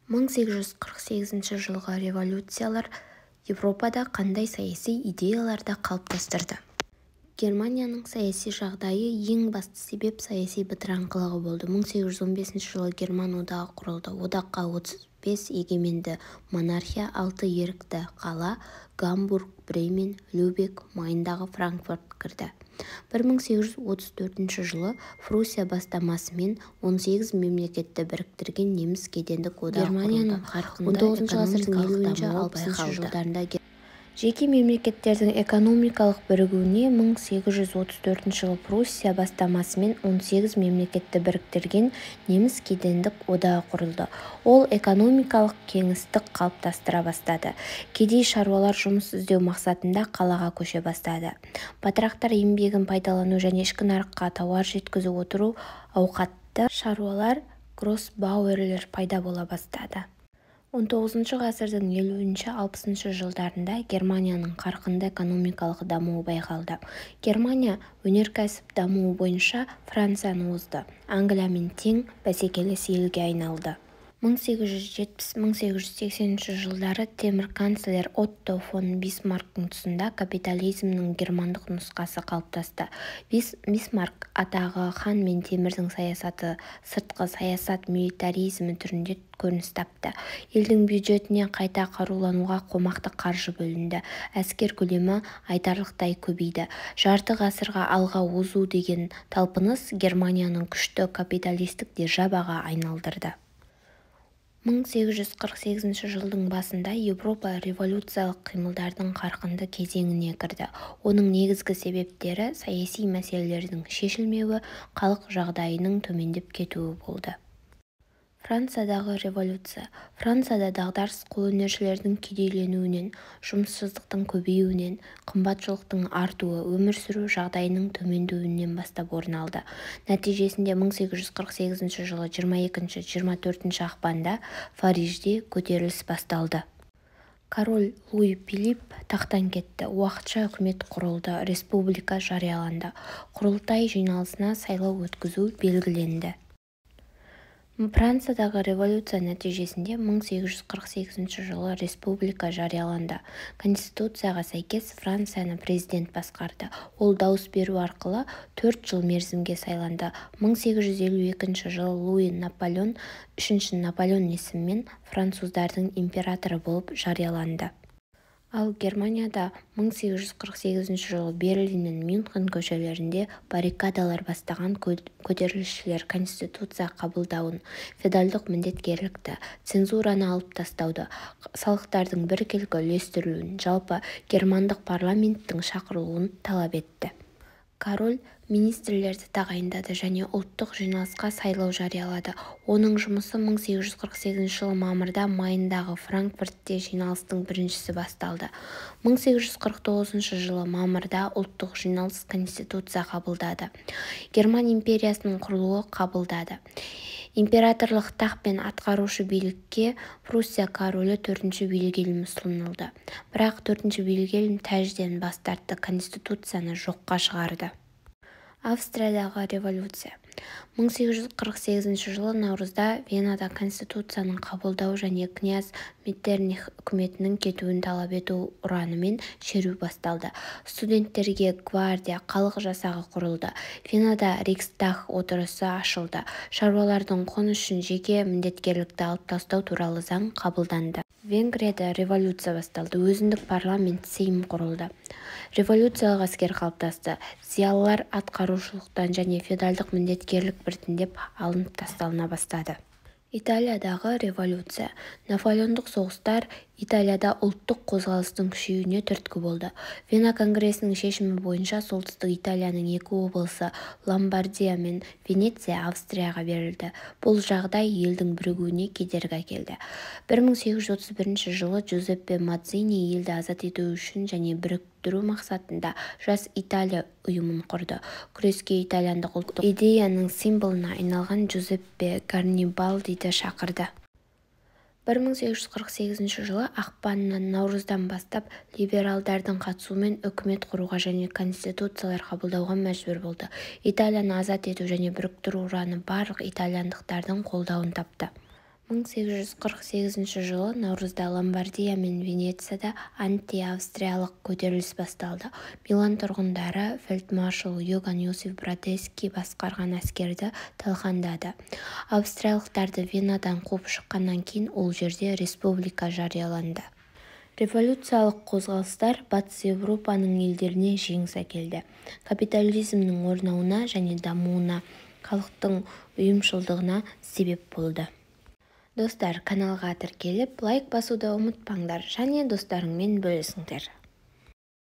1848 жылғы революциялар Европада қандай саяси идеяларды қалыптастырды? Германияның саяси жағдайы ең басты себеп саяси бытыраңқылығы болды. 1815 жылы Герман одағы құрылды. Одаққа 35 егеменді монархия, 6 ерікті қала Гамбург, Бремен, Любек, Майндағы Франкфурт кірді. 1834 жылы Пруссия бастамасымен 18 мемлекетті біріктірген неміс кедендік одағы құрылды. 19 ғасырдың 50-60 жылдарында жеке мемлекеттердің экономикалық бірігуіне 1834 жылы Пруссия бастамасымен 18 мемлекетті біріктірген неміс кедендік одағы құрылды. Ол экономикалық кеңістік қалыптастыра бастады. Кедей шаруалар жұмыс іздеу мақсатында қалаға көше бастады. Батырақтар еңбегін пайдалану және ішкі нарыққа тауар жеткізу отыру ауқатты шаруалар гроссбауэрлер пайда бола бастады. 19 ғасырдың 50-60 жылдарында Германияның қарқынды экономикалық дамуы байқалды. Германия өнеркәсіп дамуы бойынша Францияны озды. Англиямен тең бәсекелес елге айналды. 1870-1880 жылдары темір канцлер Отто фон Бисмарктың тұсында капитализмнің германдық нұсқасы қалыптасты. Бисмарк атағы хан мен темірдің саясаты сыртқы саясат милитаризмі түрінде көрініс тапты. Елдің бюджетіне қайта қарулануға қомақты қаржы бөлінді. Әскер көлемі айтарлықтай көбейді. Жарты ғасырға алға озу деген талпыныс Германияның күшті капиталистік державаға айналдырды. 1848 жылдың басында Европа революциялық қимылдардың қарқынды кезеңіне кірді. Оның негізгі себептері саяси мәселелердің шешілмеуі, халық жағдайының төмендеп кетуі болды. Франциядағы революция. Францияда дағдарыс қолөнершілердің кедейленуінен, жұмыссыздықтың көбеюінен, қымбатшылықтың артуы, өмір сүру жағдайының төмендеуінен бастап орын алды. Нәтижесінде 1848 жылы 22-24 ақпанда Парижде көтеріліс басталды. Король Луи Филипп тақтан кетті. Уақытша үкімет құрылды, республика жарияланды. Құрылтай жиналысына сайлау өткізу белгіленді. Франциядағы революция нәтижесінде 1848 жылы республика жарияланды. Конституцияға сәйкес Францияны президент басқарды. Ол дауыс беру арқылы 4 жыл мерзімге сайланды. 1852 жылы Луи Наполеон, 3-ші Наполеон есімімен француздардың императоры болып жарияланды. Ал Германияда 1848 жылы Берлин мен Мюнхен көшелерінде баррикадалар бастаған көтерілісшілер конституция қабылдауын, феодалдық міндеткерлікті, цензураны алып тастауды, салықтардың біркелкі үлестірілуін, жалпы германдық парламенттің шақырылуын талап етті. Король министрлерді тағайындады және ұлттық жиналысқа сайлау жариялады. Оның жұмысы 1848 жылы мамырда Майндағы Франкфуртте жиналыстың біріншісі басталды. 1849 жылы мамырда ұлттық жиналыс конституция қабылдады. Герман империясының құрылуы қабылдады. Императорлық тақ пен атқарушы билікке Пруссия королі 4-ші Вильгельм ұсынылды. Бірақ 4-ші Вильгельм тәжден бас тартты, конституцияны жоққа шығарды. Австриядағы революция. 1848 жылы наурызда Венада конституцияның қабылдау және князь Меттерних үкіметінің кетуін талап ету ұранымен шеру басталды. Студенттерге гвардия, халық жасағы құрылды. Венада Рейхстаг отырысы ашылды. Шаруалардың қон үшін жеке міндеткерлікті алып тастау туралы заң қабылданды. Венгрияда революция басталды. Өзіндік парламент сейм құрылды. Революциялық әскер қалыптасты. Зиялылар атқарушылықтан және феодалдық міндеткерлік біртіндеп алынып тасталына бастады. Италиядағы революция. Наполеондық соғыстар Италияда ұлттық қозғалыстың күшеюіне түрткі болды. Вена конгресінің шешімі бойынша солтүстік Италияның 2 облысы Ломбардия мен Венеция Австрияға берілді. Бұл жағдай елдің бірігуіне кедергі әкелді. 1831 жылы Джузеппе Маццини елді азат ету үшін және біріктіру мақсатында Жас Италия ұйымын құрды. Күреске итальяндық ұлттық идеяның символына айналған Джузеппе Гарибальдиді шақырды. 1848 жылы ақпаннан наурыздан бастап либералдардың қатысуымен үкімет құруға және конституциялар қабылдауға мәжбүр болды. Италияны азат ету және біріктіру ұраны барлық итальяндықтардың қолдауын тапты. 1848 жылы наурызда ломбардия мен венецияда антиавстриялық көтеріліс басталды. милан тұрғындары фельдмаршал иоганн йосиф бродесский басқарған әскерді талқандады. Австриялықтарды Венадан қуып шыққаннан кейін ол жерде республика жарияланды. Революциялық қозғалыстар батыс Еуропаның елдеріне жеңіс әкелді. Капитализмнің орнауына және дамуына, халықтың ұйымшылдығына себеп болды. Достар, каналға тіркеліп, лайк басуды ұмытпаңдар және достарыңмен бөлісіңдер.